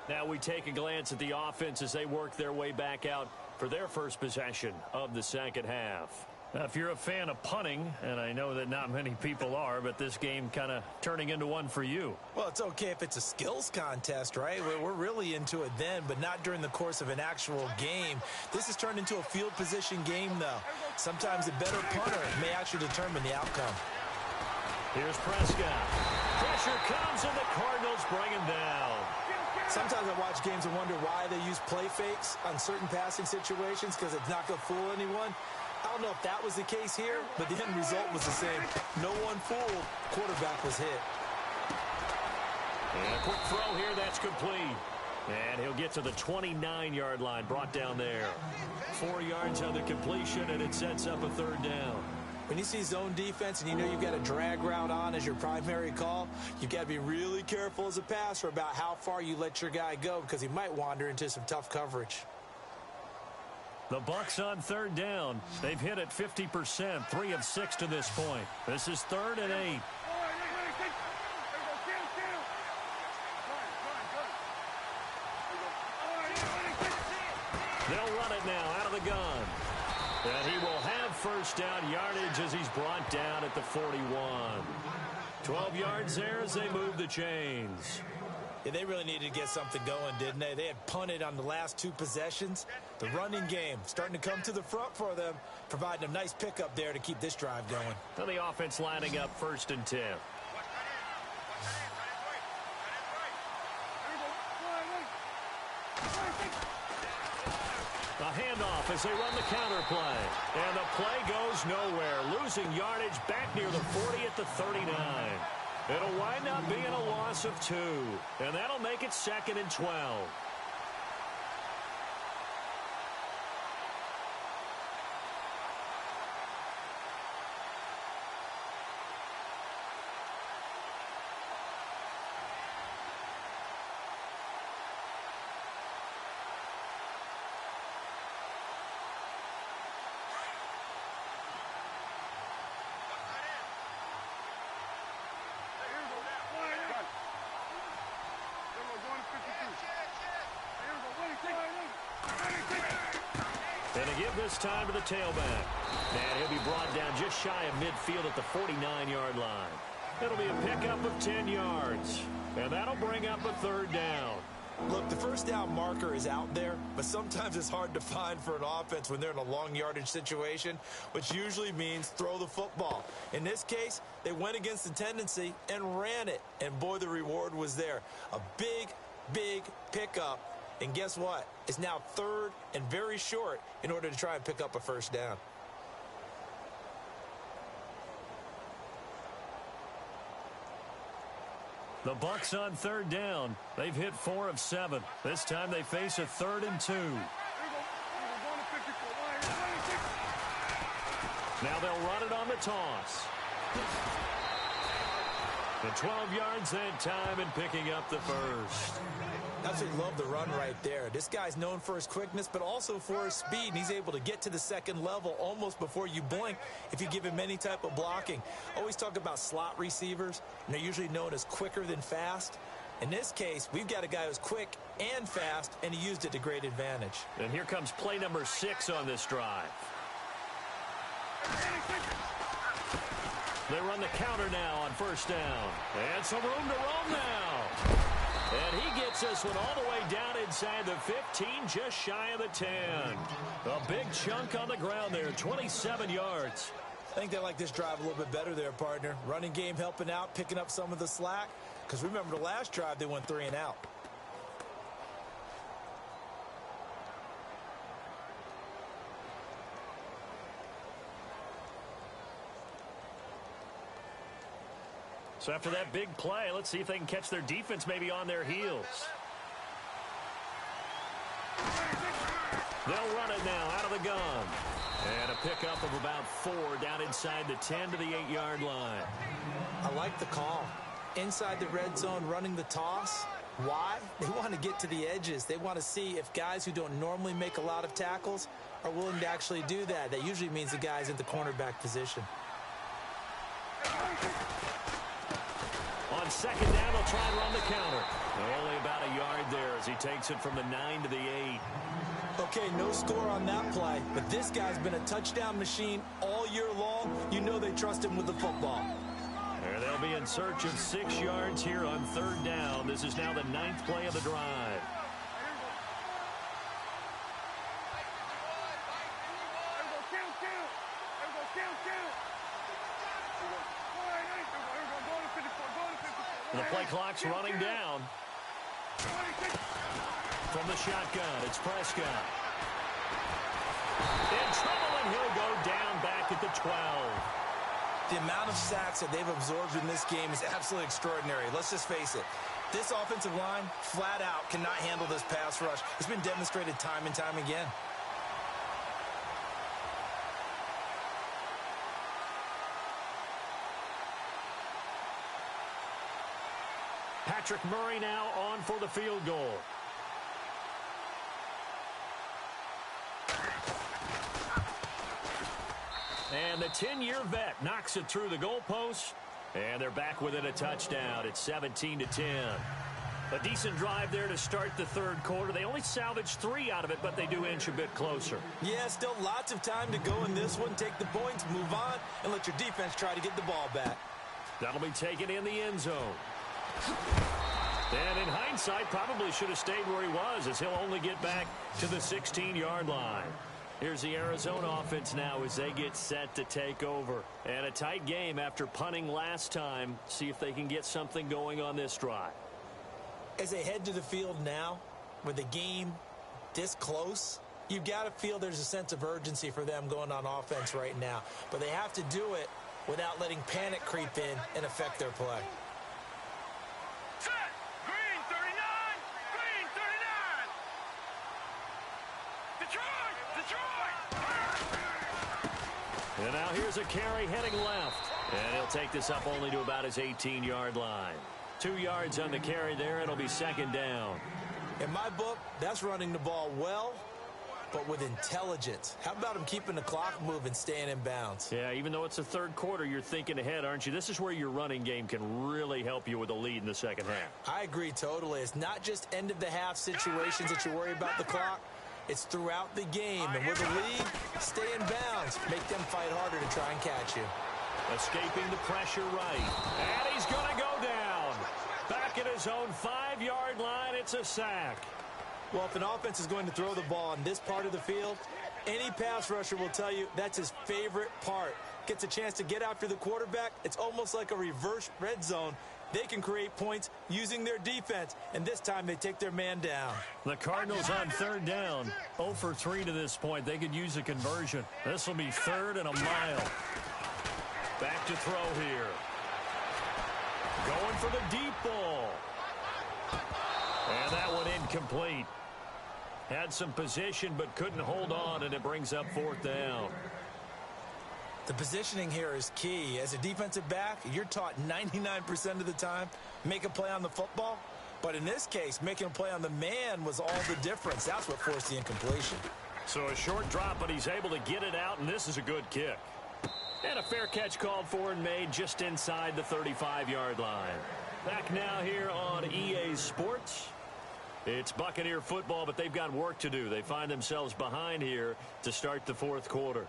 Speaker 2: Now we take a glance at the offense as they work their way back out for their first possession of the second half. Now, if you're a fan of punting, and I know that not many people are, but this game kind of turning into one for you.
Speaker 3: Well, it's okay if it's a skills contest, right? We're really into it then, but not during the course of an actual game. This has turned into a field position game, though. Sometimes a better punter may actually determine the outcome.
Speaker 2: Here's Prescott. Pressure comes, and the Cardinals bring him down.
Speaker 3: Sometimes I watch games and wonder why they use play fakes on certain passing situations, because it's not going to fool anyone. I don't know if that was the case here, but the end result was the same. No one fooled. Quarterback was hit.
Speaker 2: And a quick throw here, that's complete. And he'll get to the 29-yard line, brought down there. 4 yards on the completion, and it sets up a 3rd down.
Speaker 3: When you see zone defense and you know you've got a drag route on as your primary call, you've got to be really careful as a passer about how far you let your guy go, because he might wander into some tough coverage.
Speaker 2: The Bucs on 3rd down. They've hit it 50%, 3 of 6 to this point. This is 3rd and 8. They'll run it now out of the gun. And he will have first down yardage as he's brought down at the 41. 12 yards there as they move the chains.
Speaker 3: Yeah, they really needed to get something going, didn't they? They had punted on the last 2 possessions. The running game starting to come to the front for them, providing a nice pickup there to keep this drive going.
Speaker 2: And the offense lining up 1st and 10. A handoff as they run the counter play. And the play goes nowhere. Losing yardage back near the 40 at the 39. It'll wind up being a loss of 2. And that'll make it 2nd and 12. And a give this time to the tailback. And he'll be brought down just shy of midfield at the 49-yard line. It'll be a pickup of 10 yards. And that'll bring up a third down.
Speaker 3: Look, the first down marker is out there, but sometimes it's hard to find for an offense when they're in a long yardage situation, which usually means throw the football. In this case, they went against the tendency and ran it. And boy, the reward was there. A big, big pickup. And guess what? It's now third and very short in order to try and pick up a first down.
Speaker 2: The Bucs on third down. They've hit 4 of 7. This time they face a 3rd and 2. Now they'll run it on the toss. The 12 yards that time and picking up the first.
Speaker 3: Absolutely love the run right there. This guy's known for his quickness, but also for his speed, and he's able to get to the second level almost before you blink if you give him any type of blocking. Always talk about slot receivers, and they're usually known as quicker than fast. In this case, we've got a guy who's quick and fast, and he used it to great advantage.
Speaker 2: And here comes play number 6 on this drive. They run the counter now on first down. And some room to roam now. And he gets this one all the way down inside the 15, just shy of the 10. A big chunk on the ground there, 27 yards.
Speaker 3: I think they like this drive a little bit better there, partner. Running game helping out, picking up some of the slack. Because remember, the last drive, they went 3 and out.
Speaker 2: So after that big play, let's see if they can catch their defense maybe on their heels. They'll run it now out of the gun. And a pickup of about 4 down inside the 10 to the 8-yard line.
Speaker 3: I like the call. Inside the red zone, running the toss. Why? They want to get to the edges. They want to see if guys who don't normally make a lot of tackles are willing to actually do that. That usually means the guy's in the cornerback position.
Speaker 2: On second down, they'll try and run the counter. Only about a yard there as he takes it from the 9 to the 8.
Speaker 3: Okay, no score on that play, but this guy's been a touchdown machine all year long. You know they trust him with the football.
Speaker 2: And they'll be in search of 6 yards here on third down. This is now the 9th play of the drive. The play clock's running down. From the shotgun, it's Prescott. In trouble, and he'll go down back at the 12.
Speaker 3: The amount of sacks that they've absorbed in this game is absolutely extraordinary. Let's just face it. This offensive line, flat out, cannot handle this pass rush. It's been demonstrated time and time again.
Speaker 2: Patrick Murray now on for the field goal. And the 10-year vet knocks it through the goalpost. And they're back within a touchdown. It's 17-10. A decent drive there to start the third quarter. They only salvaged 3 out of it, but they do inch a bit closer.
Speaker 3: Yeah, still lots of time to go in this one. Take the points, move on, and let your defense try to get the ball back.
Speaker 2: That'll be taken in the end zone. And in hindsight, probably should have stayed where he was, as he'll only get back to the 16-yard line. Here's the Arizona offense now as they get set to take over. And a tight game after punting last time. See if they can get something going on this drive.
Speaker 3: As they head to the field now, with the game this close, you've got to feel there's a sense of urgency for them going on offense right now. But they have to do it without letting panic creep in and affect their play.
Speaker 4: Set! Green 39! Green 39! Detroit! Detroit!
Speaker 2: And now here's a carry heading left. And he'll take this up only to about his 18-yard line. 2 yards on the carry there. It'll be second down.
Speaker 3: In my book, that's running the ball well, but with intelligence. How about him keeping the clock moving, staying in bounds?
Speaker 2: Yeah, even though it's the third quarter, you're thinking ahead, aren't you? This is where your running game can really help you with a lead in the second half.
Speaker 3: I agree totally. It's not just end-of-the-half situations that you worry about the clock. It's throughout the game. And with a lead, stay in bounds. Make them fight harder to try and catch you.
Speaker 2: Escaping the pressure right. And he's going to go down. Back at his own 5-yard line, it's a sack.
Speaker 3: Well, if an offense is going to throw the ball on this part of the field, any pass rusher will tell you that's his favorite part. Gets a chance to get after the quarterback. It's almost like a reverse red zone. They can create points using their defense, and this time they take their man down.
Speaker 2: The Cardinals on 3rd down. 0 for 3 to this point. They could use a conversion. This will be 3rd and a mile. Back to throw here. Going for the deep ball. And that one incomplete. Had some position but couldn't hold on, and it brings up 4th down.
Speaker 3: The positioning here is key. As a defensive back, you're taught 99% of the time, make a play on the football. But in this case, making a play on the man was all the difference. That's what forced the incompletion.
Speaker 2: So a short drop, but he's able to get it out, and this is a good kick. And a fair catch called for and made just inside the 35-yard line. Back now here on EA Sports. It's Buccaneer football, but they've got work to do. They find themselves behind here to start the 4th quarter.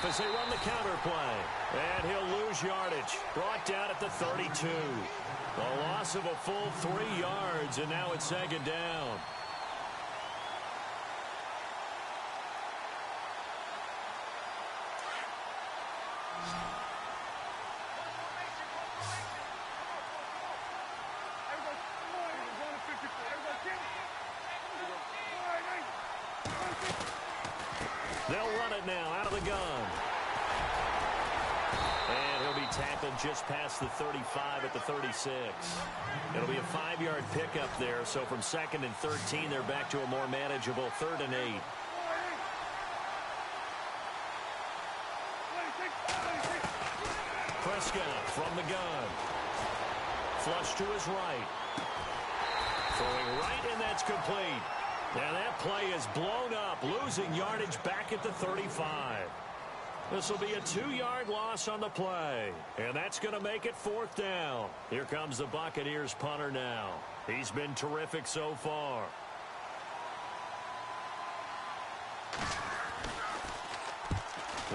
Speaker 2: As they run the counter play. And he'll lose yardage. Brought down at the 32. A loss of a full 3 yards, and now it's 2nd down. They'll run it now out of the gun. And he'll be tackled just past the 35 at the 36. It'll be a 5-yard pickup there. So from 2nd and 13, they're back to a more manageable 3rd and 8. Prescott from the gun. Flush to his right. Throwing right, and that's complete. And that play is blown up, losing yardage back at the 35. This will be a 2-yard loss on the play. And that's going to make it 4th down. Here comes the Buccaneers punter now. He's been terrific so far.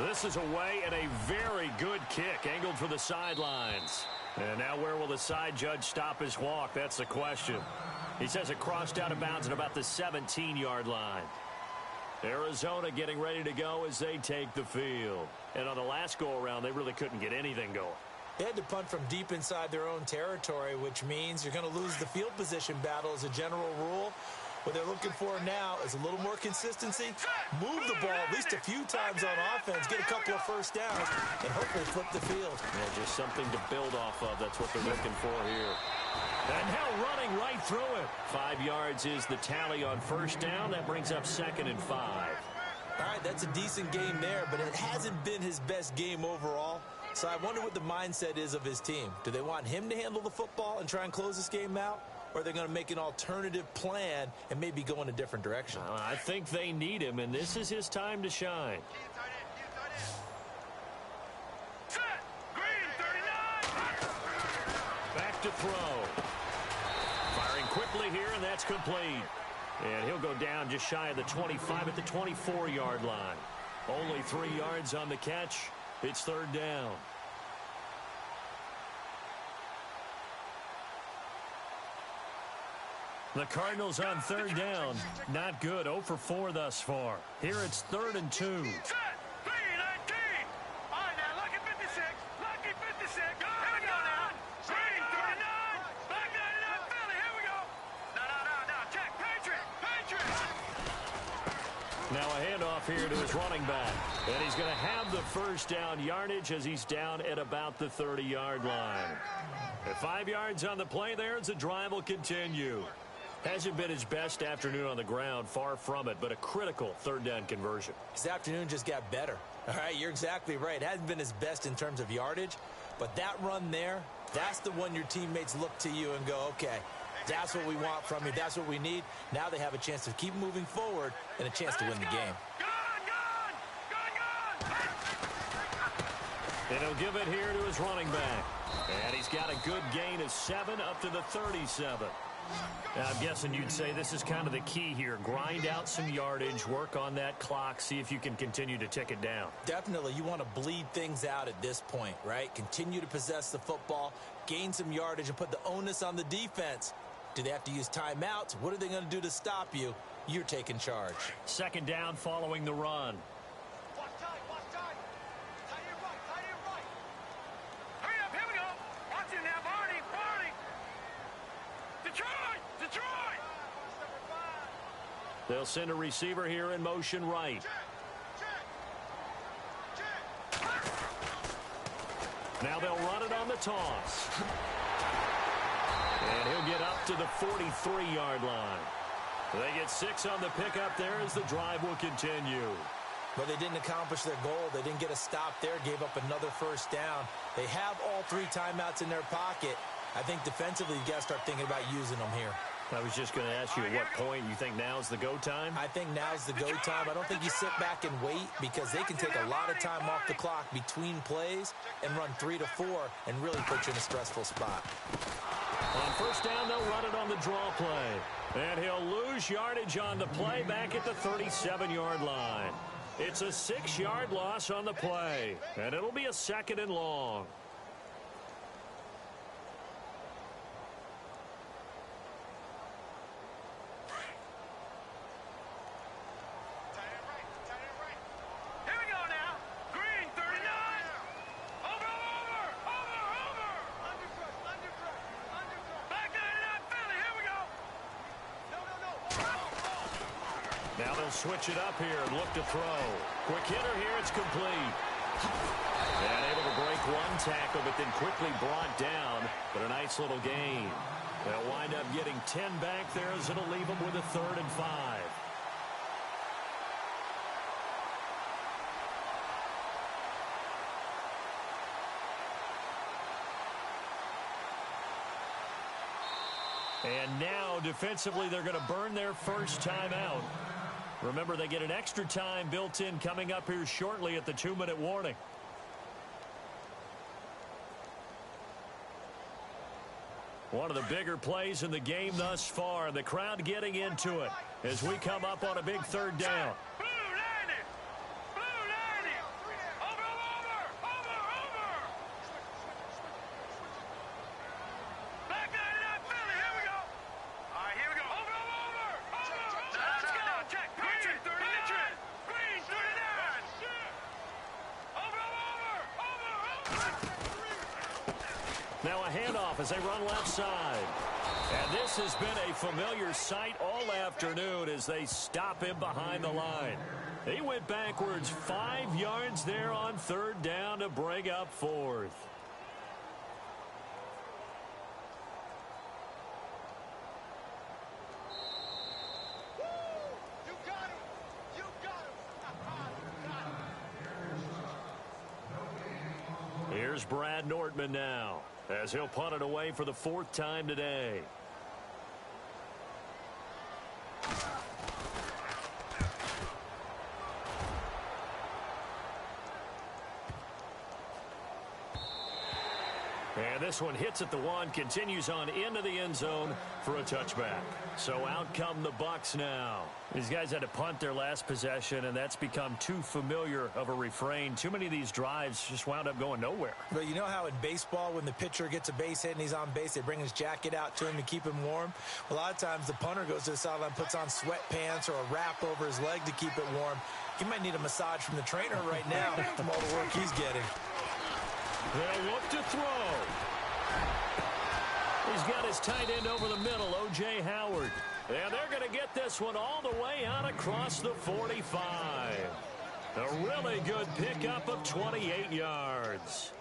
Speaker 2: This is away and a very good kick, angled for the sidelines. And now where will the side judge stop his walk? That's the question. He says it crossed out of bounds at about the 17-yard line. Arizona getting ready to go as they take the field. And on the last go-around, they really couldn't get anything going.
Speaker 3: They had to punt from deep inside their own territory, which means you're going to lose the field position battle as a general rule. What they're looking for now is a little more consistency, move the ball at least a few times on offense, get a couple of first downs, and hopefully flip the field.
Speaker 2: Yeah, just something to build off of. That's what they're looking for here. And now running right through it. 5 yards is the tally on 1st down. That brings up 2nd and 5.
Speaker 3: All right, that's a decent game there, but it hasn't been his best game overall. So I wonder what the mindset is of his team. Do they want him to handle the football and try and close this game out? Or are they going to make an alternative plan and maybe go in a different direction?
Speaker 2: I think they need him, and this is his time to shine. Back to throw. Firing quickly here, and that's complete. And he'll go down just shy of the 25 at the 24-yard line. Only 3 yards on the catch. It's 3rd down. The Cardinals on 3rd down. Not good. 0 for 4 thus far. Here it's 3rd and 2. Now a handoff here to his running back. And he's going to have the 1st down yardage as he's down at about the 30-yard line. At 5 yards on the play there, as the drive will continue. Hasn't been his best afternoon on the ground, far from it, but a critical third down conversion.
Speaker 3: His afternoon just got better. All right, you're exactly right. It hasn't been his best in terms of yardage, but that run there, that's the one your teammates look to you and go, okay, that's what we want from you. That's what we need. Now they have a chance to keep moving forward and a chance to win the game.
Speaker 2: And he'll give it here to his running back. And he's got a good gain of 7 up to the 37. Now, I'm guessing you'd say this is kind of the key here. Grind out some yardage, work on that clock, see if you can continue to tick it down.
Speaker 3: Definitely, you want to bleed things out at this point, right? Continue to possess the football, gain some yardage, and put the onus on the defense. Do they have to use timeouts? What are they going to do to stop you? You're taking charge.
Speaker 2: Second down following the run.
Speaker 4: Watch time. Tight end right. Hurry up, here we go. Watch it now, Barney. Detroit.
Speaker 2: They'll send a receiver here in motion right. Now they'll run it on the toss. And he'll get up to the 43-yard line. They get 6 on the pickup there as the drive will continue.
Speaker 3: But they didn't accomplish their goal. They didn't get a stop there, gave up another first down. They have all 3 timeouts in their pocket. I think defensively you got to start thinking about using them here.
Speaker 2: I was just going to ask you at what point you think now's the go time?
Speaker 3: I think now's the go time. I don't think you sit back and wait because they can take a lot of time off the clock between plays and run 3 to 4 and really put you in a stressful spot.
Speaker 2: On first down, they'll run it on the draw play. And he'll lose yardage on the play back at the 37-yard line. It's a 6-yard loss on the play, and it'll be a 2nd and long.
Speaker 4: Here we go now. Green, 39. Over. Undercut. Back 99, Philly. Here we go. No.
Speaker 2: Now they'll switch it up here and look to throw. Quick hitter here. It's complete. And able to break one tackle, but then quickly brought down. But a nice little gain. They'll wind up getting 10 back there as it'll leave them with a 3rd and 5. And now, defensively, they're going to burn their first timeout. Remember, they get an extra time built in coming up here shortly at the 2-minute warning. One of the bigger plays in the game thus far. The crowd getting into it as we come up on a big 3rd down.
Speaker 4: Blue 90. Over. Back 99, Philly. Here we go. All right, here we go. Over. Let's go. Check. Green, 39. Green, 39. Over.
Speaker 2: Now a handoff as they run left side. And this has been a familiar sight all afternoon as they stop him behind the line. He went backwards 5 yards there on 3rd down to bring up 4th.
Speaker 4: You got him.
Speaker 2: Here's Brad Nortman now as he'll punt it away for the 4th time today. And this one hits at the 1, continues on into the end zone for a touchback. So out come the Bucs now. These guys had to punt their last possession, and that's become too familiar of a refrain. Too many of these drives just wound up going nowhere.
Speaker 3: But you know how in baseball, when the pitcher gets a base hit and he's on base, they bring his jacket out to him to keep him warm? A lot of times the punter goes to the sideline, puts on sweatpants or a wrap over his leg to keep it warm. He might need a massage from the trainer right now from all the work he's getting.
Speaker 2: They'll look to throw. He's got his tight end over the middle, O.J. Howard. And they're going to get this one all the way out across the 45. A really good pickup of 28 yards.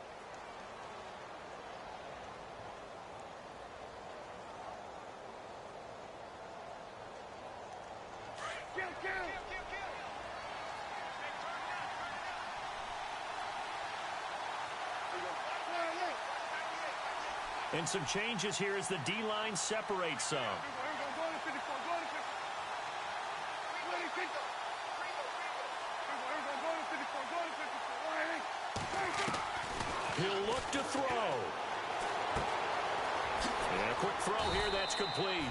Speaker 2: And some changes here as the D-line separates some. He'll look to throw. And a quick throw here, that's complete.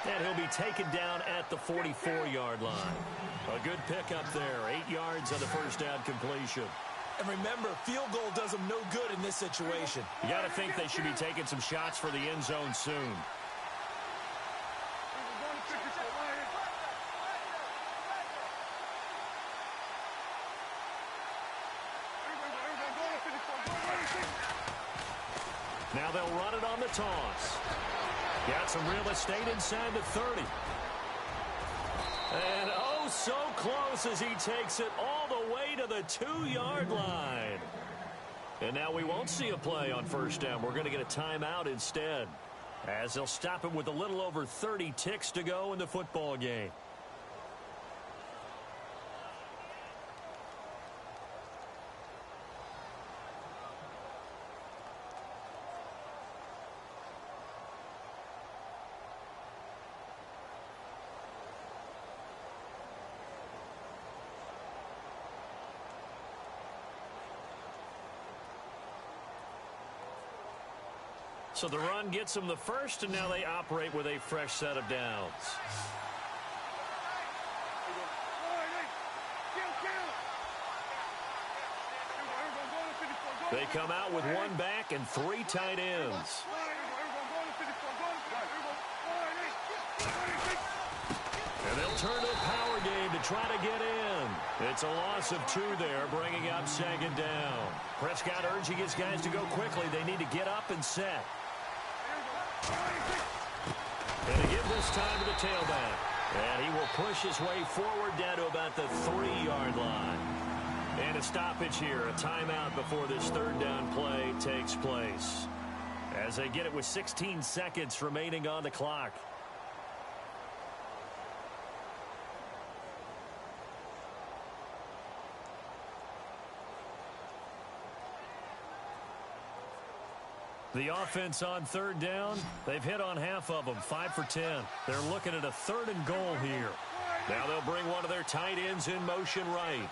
Speaker 2: And he'll be taken down at the 44-yard line. A good pickup there, 8 yards on the first down completion.
Speaker 3: And remember, field goal does them no good in this situation.
Speaker 2: You got to think they should be taking some shots for the end zone soon. Now they'll run it on the toss. Got some real estate inside the 30. And oh, so close as he takes it all the way to the 2-yard line. And now we won't see a play on first down. We're going to get a timeout instead, as they'll stop him with a little over 30 ticks to go in the football game. So the run gets them the first, and now they operate with a fresh set of downs. They come out with 1 back and 3 tight ends. And they'll turn to a power game to try to get in. It's a loss of 2 there, bringing up 2nd down. Prescott urging his guys to go quickly. They need to get up and set. And to give this time to the tailback. And he will push his way forward down to about the 3-yard line. And a stoppage here, a timeout before this 3rd down play takes place. As they get it with 16 seconds remaining on the clock. The offense on 3rd down, they've hit on half of them, 5 for 10. They're looking at a 3rd and goal here. Now they'll bring one of their tight ends in motion right.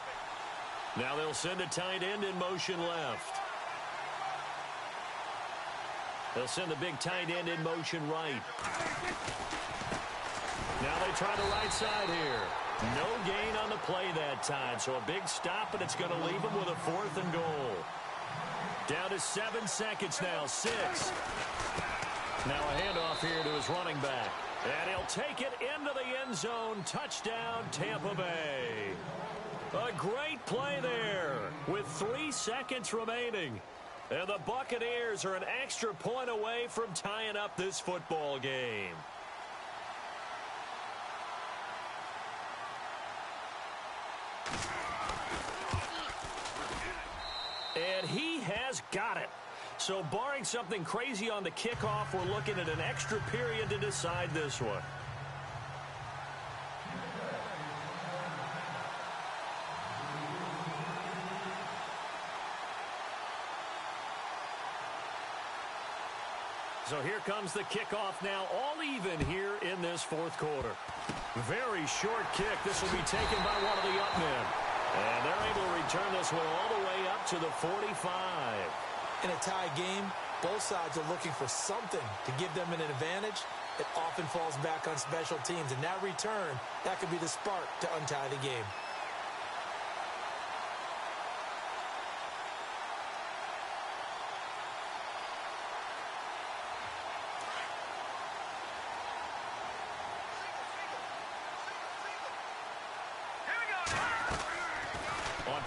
Speaker 2: Now they'll send a tight end in motion left. They'll send the big tight end in motion right. Now they try the right side here. No gain on the play that time, so a big stop, and it's going to leave them with a 4th and goal. Down to 7 seconds now, 6. Now a handoff here to his running back. And he'll take it into the end zone. Touchdown, Tampa Bay. A great play there with 3 seconds remaining. And the Buccaneers are an extra point away from tying up this football game. And he has got it. So barring something crazy on the kickoff, we're looking at an extra period to decide this one. So here comes the kickoff now, all even here in this 4th quarter. Very short kick. This will be taken by one of the up men. And they're able to return this one all the way up to the 45.
Speaker 3: In a tie game, both sides are looking for something to give them an advantage. It often falls back on special teams. And that return, that could be the spark to untie the game.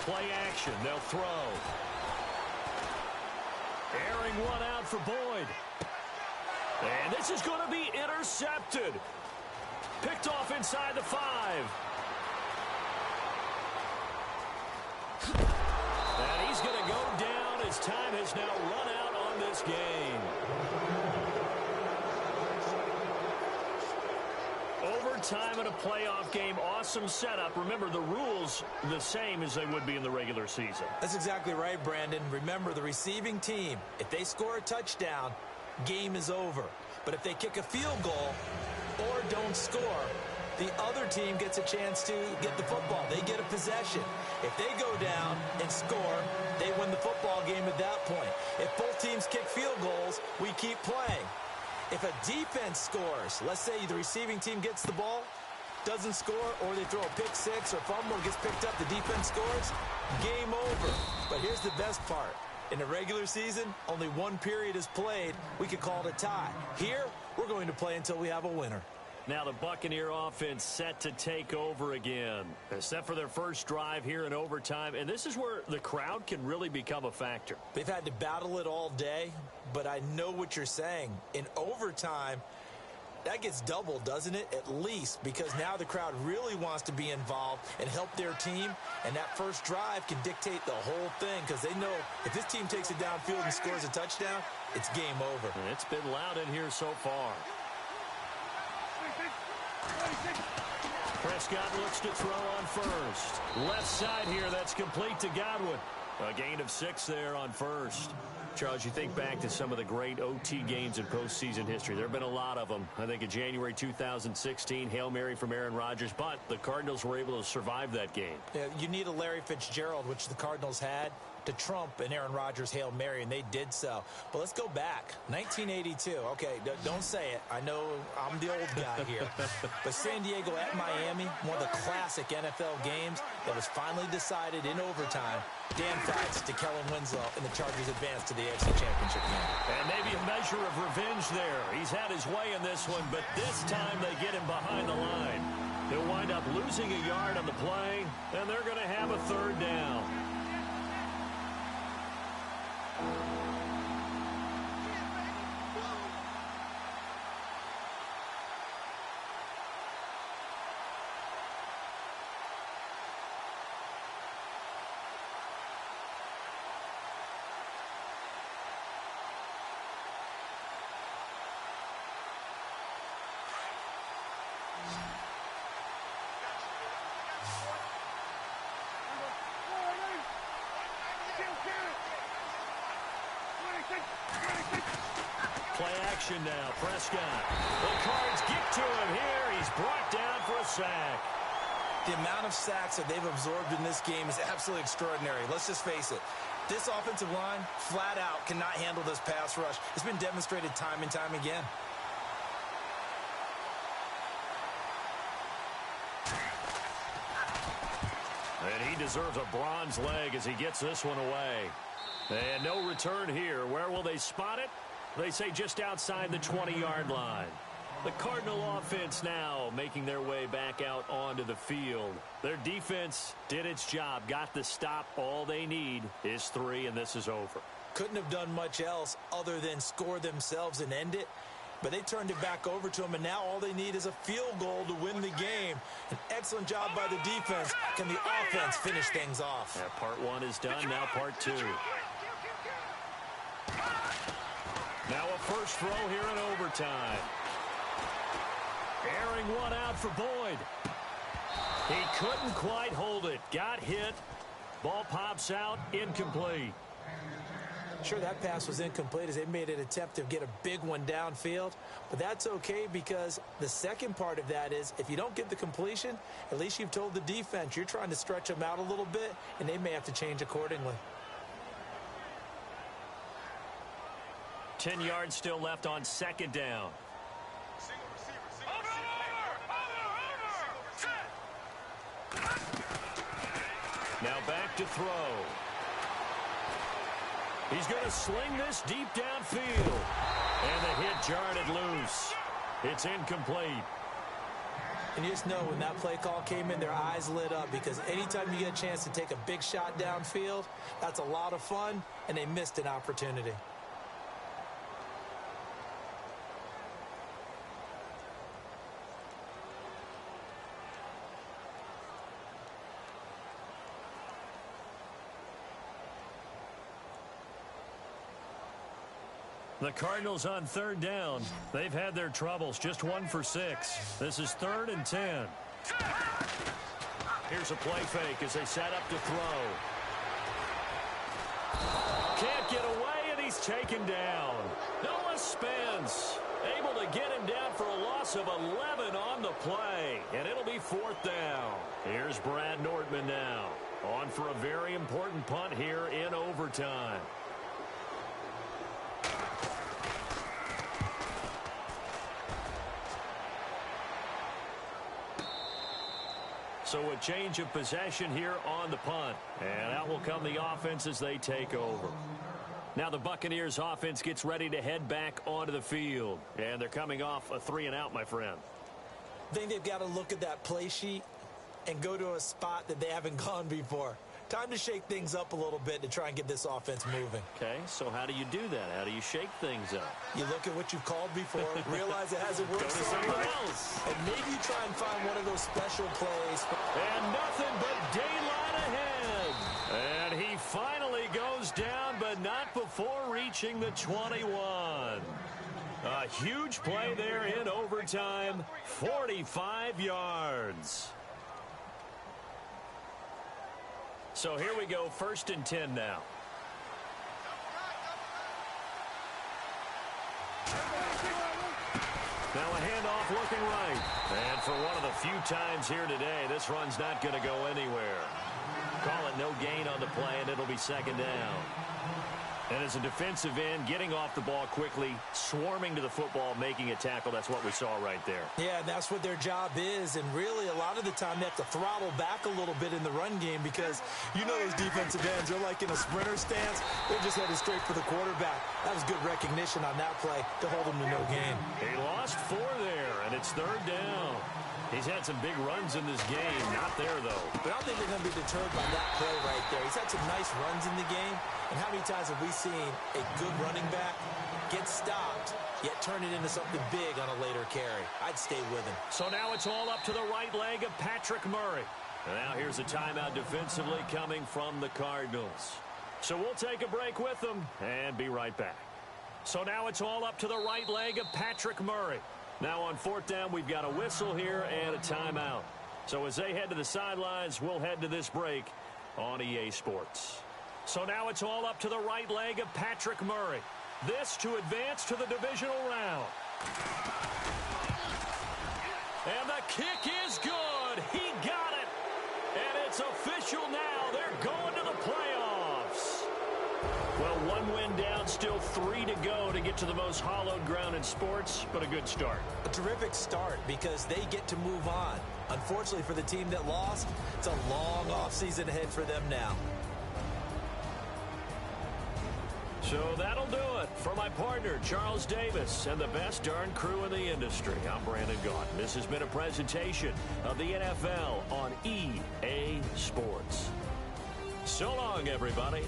Speaker 2: Play action, they'll throw. Airing one out for Boyd. And this is going to be intercepted. Picked off inside the 5. And he's going to go down as time has now run out on this game. Overtime in a playoff game, awesome setup. Remember, the rules the same as they would be in the regular season.
Speaker 3: That's exactly right, Brandon. Remember, the receiving team, if they score a touchdown, game is over. But if they kick a field goal or don't score, the other team gets a chance to get the football. They get a possession. If they go down and score, they win the football game at that point. If both teams kick field goals, we keep playing. If a defense scores, let's say the receiving team gets the ball, doesn't score, or they throw a pick six or fumble and gets picked up, the defense scores, game over. But here's the best part. In the regular season, only one period is played. We could call it a tie. Here, we're going to play until we have a winner.
Speaker 2: Now the Buccaneer offense set to take over again, except for their first drive here in overtime. And this is where the crowd can really become a factor.
Speaker 3: They've had to battle it all day, but I know what you're saying. In overtime, that gets doubled, doesn't it? At least, because now the crowd really wants to be involved and help their team, and that first drive can dictate the whole thing because they know if this team takes it downfield and scores a touchdown, it's game over.
Speaker 2: And it's been loud in here so far. Prescott looks to throw on first. Left side here, that's complete to Godwin. A gain of 6 there on first. Charles, you think back to some of the great OT games in postseason history. There have been a lot of them. I think of January 2016, Hail Mary from Aaron Rodgers, but the Cardinals were able to survive that game.
Speaker 3: Yeah, you need a Larry Fitzgerald, which the Cardinals had, to trump an Aaron Rodgers Hail Mary, and they did so. But let's go back. 1982. Okay, don't say it. I know I'm the old guy here. But San Diego at Miami, one of the classic NFL games that was finally decided in overtime. Dan Fouts to Kellen Winslow, and the Chargers advance to the AFC Championship game.
Speaker 2: And maybe a measure of revenge there. He's had his way in this one, but this time they get him behind the line. He'll wind up losing a yard on the play, and they're going to have a third down. Play action now. Prescott. The Cards get to him here. He's brought down for a sack.
Speaker 3: The amount of sacks that they've absorbed in this game is absolutely extraordinary. Let's just face it. This offensive line, flat out, cannot handle this pass rush. It's been demonstrated time and time again.
Speaker 2: And he deserves a bronze leg as he gets this one away. And no return here. Where will they spot it? They say just outside the 20-yard line. The Cardinal offense now making their way back out onto the field. Their defense did its job, got the stop. All they need is 3, and this is over.
Speaker 3: Couldn't have done much else other than score themselves and end it. But they turned it back over to them, and now all they need is a field goal to win the game. An excellent job by the defense. Can the offense finish things off?
Speaker 2: Yeah, part 1 is done, now part 2. Now a first throw here in overtime. Airing one out for Boyd. He couldn't quite hold it. Got hit. Ball pops out, incomplete.
Speaker 3: Sure, that pass was incomplete as they made an attempt to get a big one downfield. But that's okay because the second part of that is if you don't get the completion, at least you've told the defense you're trying to stretch them out a little bit, and they may have to change accordingly.
Speaker 2: 10 yards still left on second down. Now back to throw. He's going to sling this deep downfield. And the hit jarred it loose. It's incomplete.
Speaker 3: And you just know when that play call came in, their eyes lit up because anytime you get a chance to take a big shot downfield, that's a lot of fun, and they missed an opportunity.
Speaker 2: The Cardinals on third down. They've had their troubles. Just 1 for 6. This is 3rd and 10. Here's a play fake as they set up to throw. Can't get away, and he's taken down. Nowhere Suspense. Able to get him down for a loss of 11 on the play. And it'll be 4th down. Here's Brad Nordman now. On for a very important punt here in overtime. So a change of possession here on the punt. And out will come the offense as they take over. Now the Buccaneers offense gets ready to head back onto the field. And they're coming off a 3-and-out, my friend.
Speaker 3: I think they've got to look at that play sheet and go to a spot that they haven't gone before. Time to shake things up a little bit to try and get this offense moving.
Speaker 2: Okay, so how do you do that? How do you shake things up?
Speaker 3: You look at what you've called before, realize it hasn't worked somewhere else, and maybe you try and find one of those special plays.
Speaker 2: And nothing but daylight ahead. And he finally goes down, but not before reaching the 21. A huge play there in overtime, 45 yards. So here we go, 1st and 10 now. Now a handoff looking right. And for one of the few times here today, this run's not going to go anywhere. Call it no gain on the play, and it'll be 2nd down. And as a defensive end, getting off the ball quickly, swarming to the football, making a tackle, that's what we saw right there.
Speaker 3: Yeah, and that's what their job is. And really, a lot of the time, they have to throttle back a little bit in the run game because you know those defensive ends, they're like in a sprinter stance. They're just headed straight for the quarterback. That was good recognition on that play to hold them to no gain.
Speaker 2: He lost 4 there, and it's 3rd down. He's had some big runs in this game. Not there, though.
Speaker 3: But I don't think they're going to be deterred by that play right there. He's had some nice runs in the game. And how many times have we seen a good running back get stopped, yet turn it into something big on a later carry? I'd stay with him.
Speaker 2: So now it's all up to the right leg of Patrick Murray. And now here's a timeout defensively coming from the Cardinals. So we'll take a break with them and be right back. So now it's all up to the right leg of Patrick Murray. Now on 4th down, we've got a whistle here and a timeout. So as they head to the sidelines, we'll head to this break on EA Sports. So now it's all up to the right leg of Patrick Murray. This to advance to the divisional round. And the kick is good. He got it. And it's official now. They're going to the playoffs. Well, 1 win down, still 3 to go to get to the most hallowed ground in sports, but a good start.
Speaker 3: A terrific start because they get to move on. Unfortunately for the team that lost, it's a long offseason ahead for them now.
Speaker 2: So that'll do it. For my partner, Charles Davis, and the best darn crew in the industry, I'm Brandon Gaughan. This has been a presentation of the NFL on EA Sports. So long, everybody.